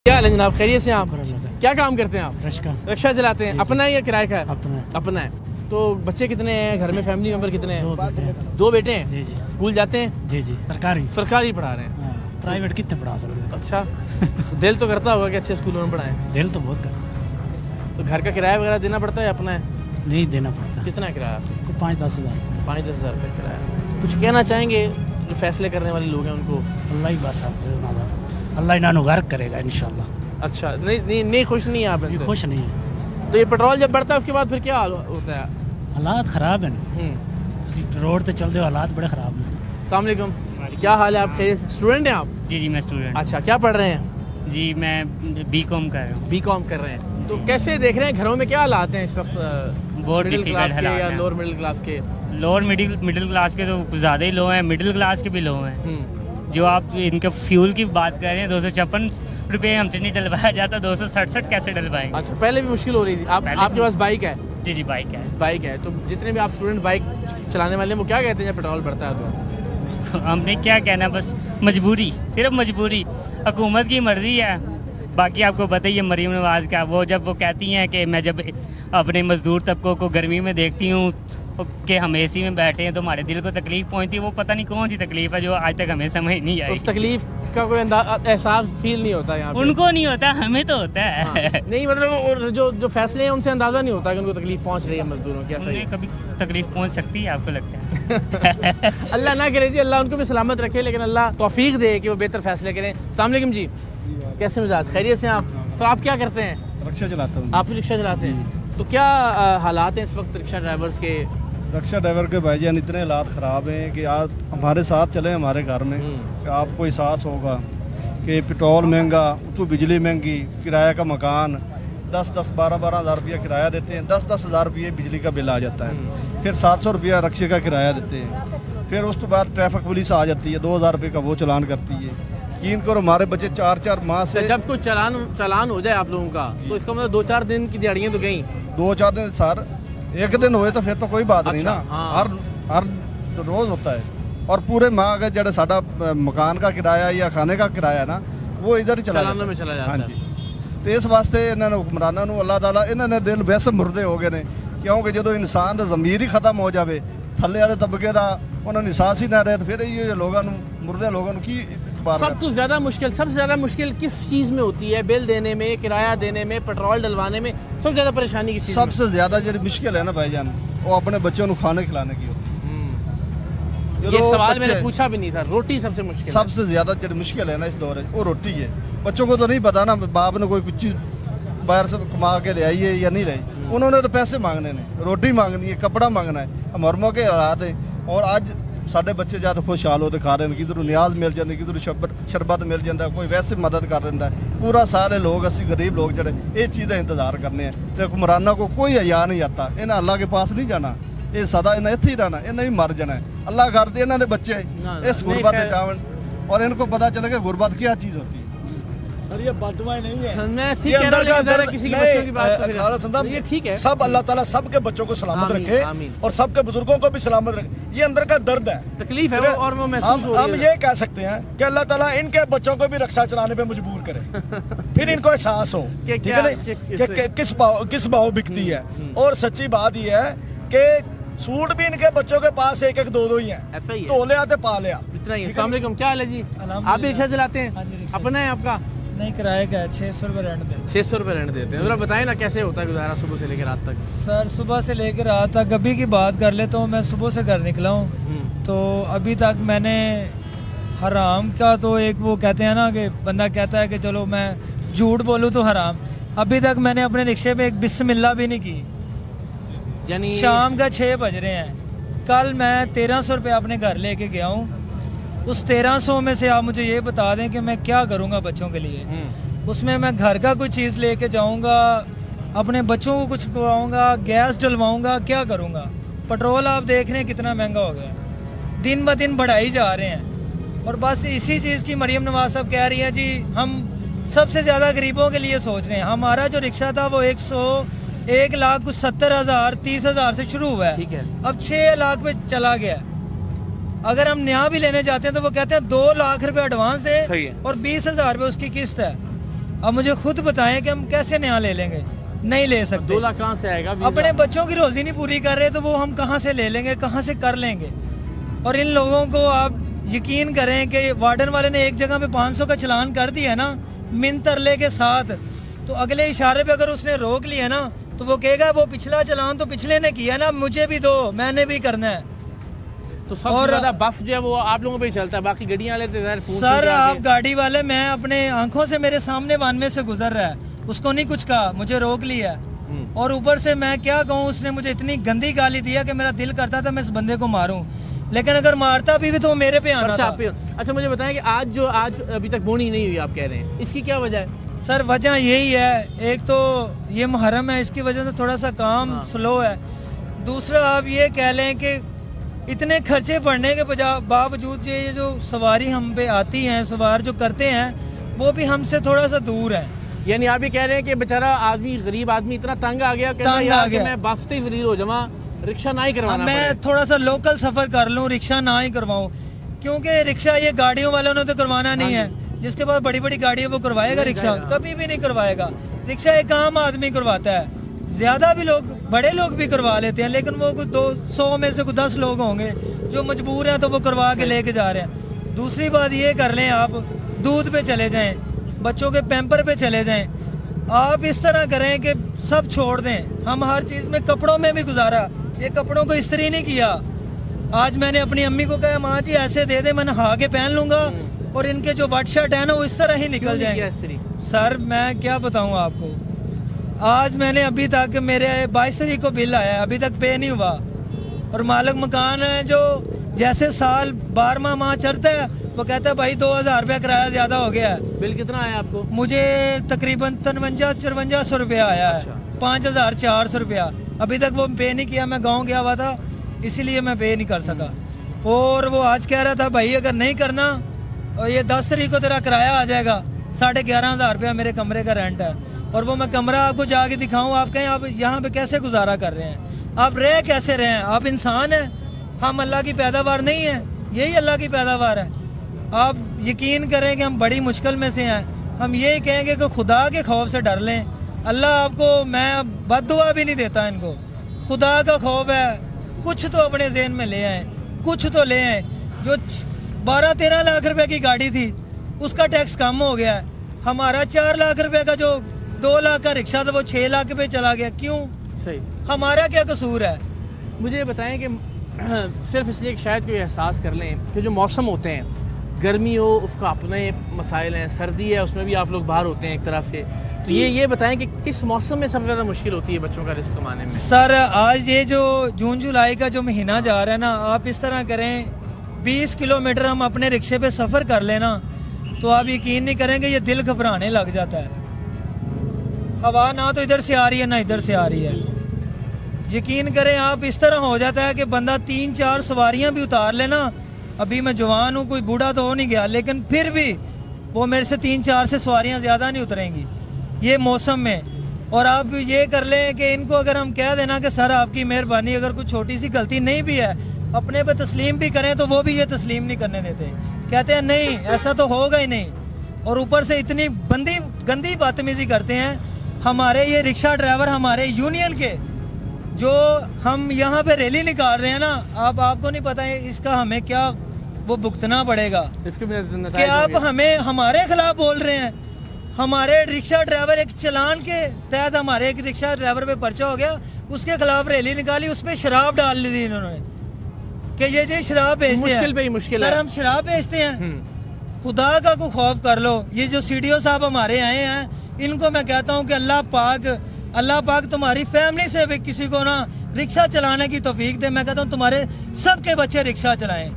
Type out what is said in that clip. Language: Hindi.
क्या हाल है जनाब, खैरियत से? आप क्या काम करते हैं? आप रिक्शा चलाते हैं? अपना है या किराए का है? अपना है। तो बच्चे कितने हैं घर में? फैमिली मेंबर कितने हैं? दो बेटे हैं। जी जी। स्कूल जाते हैं? जी जी। सरकारी पढ़ा रहे हैं? प्राइवेट कितने पढ़ा सकते हैं। अच्छा। दिल तो करता होगा कि अच्छे स्कूलों में पढ़ाएं? दिल तो बहुत करता। तो घर का किराया वगैरह देना पड़ता है या अपना है? नहीं देना पड़ता। कितना है किराया? 5-10 हज़ार। 5-10 हज़ार रुपये किराया। कुछ कहना चाहेंगे जो फैसले करने वाले लोग हैं उनको? अल्लाह ही बस अल्लाह इन्होंने गर्क करेगा इंशाल्लाह। अच्छा, नहीं खुश नहीं है आप इनसे? खुश नहीं है। तो ये पेट्रोल जब बढ़ता है उसके बाद फिर क्या हाल होता है? हालात ख़राब हैं। रोड पे चलते हुए हालात बड़े ख़राब हैं। अस्सलाम वालेकुम, क्या हाल है? आप स्टूडेंट हैं आप? जी जी मैं स्टूडेंट। अच्छा, क्या पढ़ रहे हैं? जी मैं बीकॉम कर रहा हूँ। बीकॉम कर रहे हैं। तो कैसे देख रहे हैं घरों में क्या हालात हैं इस वक्त? बहुत मिडिल क्लास डिफिकल्ट के या लोअर मिडिल क्लास के? लोअर मिडिल क्लास के तो ज़्यादा ही लो हैं, मिडिल क्लास के भी लो हैं। जो आप इनके फ्यूल की बात कर रहे हैं, 256 रुपये हमसे नहीं डलवाया जाता, 267 कैसे डलवाएंगे? अच्छा, पहले भी मुश्किल हो रही थी। आपके पास बाइक है? जी जी बाइक है। बाइक है तो जितने भी आप स्टूडेंट बाइक चलाने वाले हैं वो क्या कहते हैं जब पेट्रोल बढ़ता है? तो हमने क्या कहना, बस मजबूरी, सिर्फ मजबूरी, हुकूमत की मर्जी है। बाकी आपको पता ही है मरीम नवाज़ का, वो जब वो कहती हैं कि मैं जब अपने मजदूर तबकों को गर्मी में देखती हूँ कि हम एसी में बैठे हैं तो हमारे दिल को तकलीफ पहुंचती है। वो पता नहीं कौन सी तकलीफ है जो आज तक हमें समझ नहीं आई। उस तकलीफ का कोई एहसास फील नहीं होता यहाँ पे? उनको नहीं होता, हमें तो होता है। हाँ। नहीं मतलब जो फैसले हैं उनसे अंदाजा नहीं होता कि उनको तकलीफ पहुंच रही है मजदूरों की? ऐसा ही कभी तकलीफ पहुंच सकती है आपको लगता है? अल्लाह ना करे जी, अल्लाह उनको भी सलामत रखे, लेकिन अल्लाह तौफीक दे कि वो बेहतर फैसले करें। अस्सलाम वालेकुम जी, कैसे मिजाज? खैरियत से आप? सर आप क्या करते हैं? रिक्शा चलाता हूँ। आप भी रिक्शा चलाते हैं? तो क्या हालात हैं इस वक्त रिक्शा ड्राइवर्स के? रिक्शा ड्राइवर के भाईजान इतने हालात ख़राब हैं कि आप हमारे साथ चले हमारे घर में, कि आपको एहसास होगा कि पेट्रोल महंगा, तो बिजली महंगी, किराया का मकान, 10-10, 12-12 हज़ार रुपया किराया देते हैं, 10-10 हज़ार रुपये बिजली का बिल आ जाता है, फिर 700 रुपया रिक्शे का किराया देते हैं, फिर उस तो बाद ट्रैफिक पुलिस आ जाती है, 2000 रुपये का वो चालान करती है। यकीन करो हमारे बच्चे 4-4 माह से। जब कोई चालान हो जाए आप लोगों का तो इसका मतलब 2-4 दिन की दिहाड़ियाँ तो गई? 2-4 दिन सर, एक दिन हुए तो फिर तो कोई बात नहीं ना। हाँ। हर रोज होता है। और पूरे माह अगर जड़ा साडा मकान का किराया या खाने का किराया ना, वो इधर ही चला में चला जाता है। हाँ जी। तो इस वास्ते इन्होंने हुक्मराना अल्लाह ताला इन्होंने दिल वैसे मुर्दे हो गए ने, क्योंकि जो इंसान का ज़मीर ही खत्म हो जाए, थले वाले तबके का उन्होंने एहसास ही ना रहे, तो फिर ये लोगों मुर्दे लोगों की सबसे ज़्यादा मुश्किल किस चीज़ में होती है? बिल देने में, किराया देने में, पेट्रोल डलवाने में सबसे ज़्यादा परेशानी किस चीज़ में? सबसे ज़्यादा जो मुश्किल है ना भाईजान, वो अपने बच्चों को खाने खिलाने की होती है। ये सवाल मैंने पूछा भी नहीं था। रोटी सबसे मुश्किल, सबसे ज़्यादा जो मुश्किल है ना इस दौर में, वो रोटी है। बच्चों को तो नहीं पता ना बाप ने कोई कुछ चीज़ बाहर से कमा के ले आई है या नहीं रही, उन्होंने तो पैसे मांगने ने, रोटी मांगनी है, कपड़ा मांगना है। हमारे मौके हालात है और आज साढ़े बच्चे ज़्यादा खुशहाल होते खा रहे हैं, किधर न्याज मिल जाती, किधर शरबत मिल जाता, कोई वैसे मदद कर देता है। पूरा सारे लोग असं गरीब लोग जड़े ये चीज़ें इंतजार करने हैं, तो हुक्मराना को कोई हया नहीं आता। इन्हें अल्लाह के पास नहीं जाना, ये सदा इन्हें इत्थे ही रहना, इन्हें ही मर जाना है। अल्लाह करते इन्होंने बच्चे इस गुरबत में जावन और इनको पता चले कि गुरबत क्या चीज़ होती है। सर ये बददुआएं नहीं है, मैं ठीक कह रहा हूं, किसी के बच्चों की बात ये ठीक है। सब अल्लाह ताला सबके बच्चों को सलामत रखे और सबके बुजुर्गों को भी सलामत रखे। ये अंदर का दर्द है, तकलीफ है और वो महसूस हो रही है। हम ये कह सकते हैं कि अल्लाह ताला इनके बच्चों को भी रिक्शा चलाने पे मजबूर करे, फिर इनको एहसास हो ठीक है ना किस भाव बिकती है। और सच्ची बात ये है कि सूट भी इनके बच्चों के पास 1-1, 2-2 ही है, तो ले आते पा ले इतना ही। अस्सलाम वालेकुम, क्या हाल है जी? आप भी रिक्शा चलाते हैं? अपना है आपका? नहीं, किराए का 600 रुपये रेंट देते हैं। 600 रुपये रेंट देते हैं। जरा बताएं ना कैसे होता है गुजारा सुबह से लेकर रात तक? सर सुबह से लेकर रात तक, अभी की बात कर ले तो मैं सुबह से घर निकला हूँ, तो अभी तक मैंने हराम का तो एक वो कहते हैं ना कि बंदा कहता है कि चलो मैं झूठ बोलूँ तो हराम, अभी तक मैंने अपने रिक्शे में एक बिस्मिल्लाह भी नहीं की। यानी शाम का 6 बज रहे हैं, कल मैं 1300 रुपये अपने घर लेके गया हूँ। उस 1300 में से आप मुझे ये बता दें कि मैं क्या करूँगा बच्चों के लिए। उसमें मैं घर का कोई चीज़ लेके जाऊँगा, अपने बच्चों को कुछ कराऊँगा, गैस डलवाऊँगा, क्या करूँगा? पेट्रोल आप देख रहे हैं कितना महंगा हो गया, दिन ब दिन बढ़ाई जा रहे हैं। और बस इसी चीज़ की मरीम नवाज साहब कह रही है जी हम सबसे ज़्यादा गरीबों के लिए सोच रहे हैं। हमारा जो रिक्शा था वो 1,70,000 30,000 से शुरू हुआ है, अब 6 लाख पे चला गया। अगर हम नया भी लेने जाते हैं तो वो कहते हैं 2 लाख रुपए एडवांस है और 20,000 रुपये उसकी किस्त है। अब मुझे खुद बताएं कि हम कैसे नया ले लेंगे, नहीं ले सकते। 2 लाख कहाँ से आएगा? अपने बच्चों की रोजी नहीं पूरी कर रहे तो वो हम कहाँ से ले लेंगे, कहाँ से कर लेंगे। और इन लोगों को आप यकीन करें कि वार्डन वाले ने एक जगह पे 500 का चलान कर दिया ना मिन तरले के साथ, तो अगले इशारे पे अगर उसने रोक लिया ना तो वो कहेगा वो पिछला चलान तो पिछले ने किया ना, मुझे भी दो, मैंने भी करना है। तो सबसे ज्यादा बफ जो है वो आप लोगों पे ही चलता है, बाकी गाड़ियां वाले तो सर आप गाड़ी वाले, मैं अपने आंखों से मेरे सामने वन में से गुजर रहा है, उसको नहीं कुछ कहा, मुझे रोक लिया। और ऊपर से मैं क्या कहूँ, उसने मुझे इतनी गंदी गाली दिया कि मेरा दिल करता था मैं इस बंदे को मारूं, लेकिन अगर मारता भी तो वो मेरे पे आना था। अच्छा मुझे बताएं कि आज अभी तक बोनी नहीं हुई आप कह रहे हैं, इसकी क्या वजह है? सर वजह यही है, एक तो ये मुहर्रम है, इसकी वजह से थोड़ा सा काम स्लो है। दूसरा आप ये कह लें कि इतने खर्चे पड़ने के बावजूद ये जो सवारी हम पे आती हैं, सवार जो करते हैं वो भी हमसे थोड़ा सा दूर है। यानी आप ये कह रहे हैं कि बेचारा आदमी, गरीब आदमी इतना तंग आ गया कि मैं बस से ही हो जावा, रिक्शा ना ही करवाना, मैं थोड़ा सा लोकल सफर कर लूँ, रिक्शा ना ही करवाऊँ, क्योंकि रिक्शा ये गाड़ियों वालों ने तो करवाना नहीं है। जिसके पास बड़ी बड़ी गाड़ी है वो करवाएगा रिक्शा? कभी भी नहीं करवाएगा। रिक्शा एक आम आदमी करवाता है, ज्यादा भी लोग, बड़े लोग भी करवा लेते हैं, लेकिन वो 200 में से 10 लोग होंगे जो मजबूर हैं तो वो करवा के लेके जा रहे हैं। दूसरी बात ये कर लें, आप दूध पे चले जाएं, बच्चों के पैम्पर पे चले जाएं, आप इस तरह करें कि सब छोड़ दें। हम हर चीज़ में, कपड़ों में भी गुजारा, ये कपड़ों को इस्त्री नहीं किया। आज मैंने अपनी अम्मी को कहा माँ जी ऐसे दे दे, मैं नहा के पहन लूंगा और इनके जो वाट शर्ट है ना वो इस तरह ही निकल जाएंगे। सर मैं क्या बताऊँ आपको, आज मैंने अभी तक, मेरे 22 तारीख को बिल आया है, अभी तक पे नहीं हुआ। और मालिक मकान है जो जैसे साल 12वां माह चढ़ता है वो कहता है भाई 2000 रुपया किराया ज्यादा हो गया है। बिल कितना आया आपको? मुझे तकरीबन 53-5400 रुपया आया है। 5400 रुपया अभी तक वो पे नहीं किया। मैं गाँव गया हुआ था इसीलिए मैं पे नहीं कर सका। और वो आज कह रहा था भाई अगर नहीं करना और ये 10 तारीख को तेरा किराया आ जाएगा, 11,500 रुपया मेरे कमरे का रेंट है। और वो मैं कमरा आपको जाके दिखाऊं, आप कहें आप यहाँ पे कैसे गुजारा कर रहे हैं, आप रह कैसे रहे हैं? आप इंसान हैं, हम अल्लाह की पैदावार नहीं है, यही अल्लाह की पैदावार है। आप यकीन करें कि हम बड़ी मुश्किल में से हैं। हम यही कहेंगे कि खुदा के खौफ से डर लें। अल्लाह आपको, मैं बद्दुआ भी नहीं देता इनको, खुदा का खौफ है। कुछ तो अपने ज़हन में ले आए, कुछ तो ले आए। जो 12-13 लाख रुपए की गाड़ी थी उसका टैक्स कम हो गया है। हमारा 4 लाख रुपए का जो 2 लाख का रिक्शा था वो 6 लाख पे चला गया। क्यों? सही, हमारा क्या कसूर है? मुझे ये बताएं कि सिर्फ इसलिए कि शायद कोई एहसास कर लें कि जो मौसम होते हैं, गर्मी हो उसका अपने मसाइल हैं, सर्दी है उसमें भी आप लोग बाहर होते हैं एक तरफ से, तो ये बताएं कि किस मौसम में सबसे ज़्यादा मुश्किल होती है बच्चों का रिस्क कमाने में? सर आज ये जो जून जुलाई का जो महीना जा रहा है ना, आप इस तरह करें 20 किलोमीटर हम अपने रिक्शे पे सफ़र कर लेना तो आप यकीन नहीं करेंगे, ये दिल घबराने लग जाता है। हवा ना तो इधर से आ रही है ना इधर से आ रही है। यकीन करें आप, इस तरह हो जाता है कि बंदा 3-4 सवारियां भी उतार लेना। अभी मैं जवान हूँ, कोई बूढ़ा तो हो नहीं गया, लेकिन फिर भी वो मेरे से 3-4 से सवारियां ज़्यादा नहीं उतरेंगी ये मौसम में। और आप ये कर लें कि इनको अगर हम कह देना कि सर आपकी मेहरबानी, अगर कोई छोटी सी गलती नहीं भी है अपने पे तस्लीम भी करें तो वो भी ये तस्लीम नहीं करने देते, कहते हैं नहीं ऐसा तो होगा ही नहीं। और ऊपर से इतनी गंदी बदतमीजी करते हैं। हमारे ये रिक्शा ड्राइवर, हमारे यूनियन के जो हम यहाँ पे रैली निकाल रहे हैं ना, आपको नहीं पता है इसका हमें क्या वो भुगतना पड़ेगा कि आप हमें हमारे खिलाफ बोल रहे हैं। हमारे रिक्शा ड्राइवर, एक चालान के तहत हमारे एक रिक्शा ड्राइवर पे पर्चा हो गया, उसके खिलाफ रैली निकाली, उस पर शराब डाल दी इन्होंने कि ये शराब बेचते हैं। मुश्किल सर हम शराब बेचते हैं? खुदा का को खौफ कर लो। ये जो सीडीओ साहब हमारे आए हैं इनको मैं कहता हूँ कि अल्लाह पाक तुम्हारी फैमिली से भी किसी को ना रिक्शा चलाने की तौफीक दे। मैं कहता हूँ तुम्हारे सबके बच्चे रिक्शा चलाएं।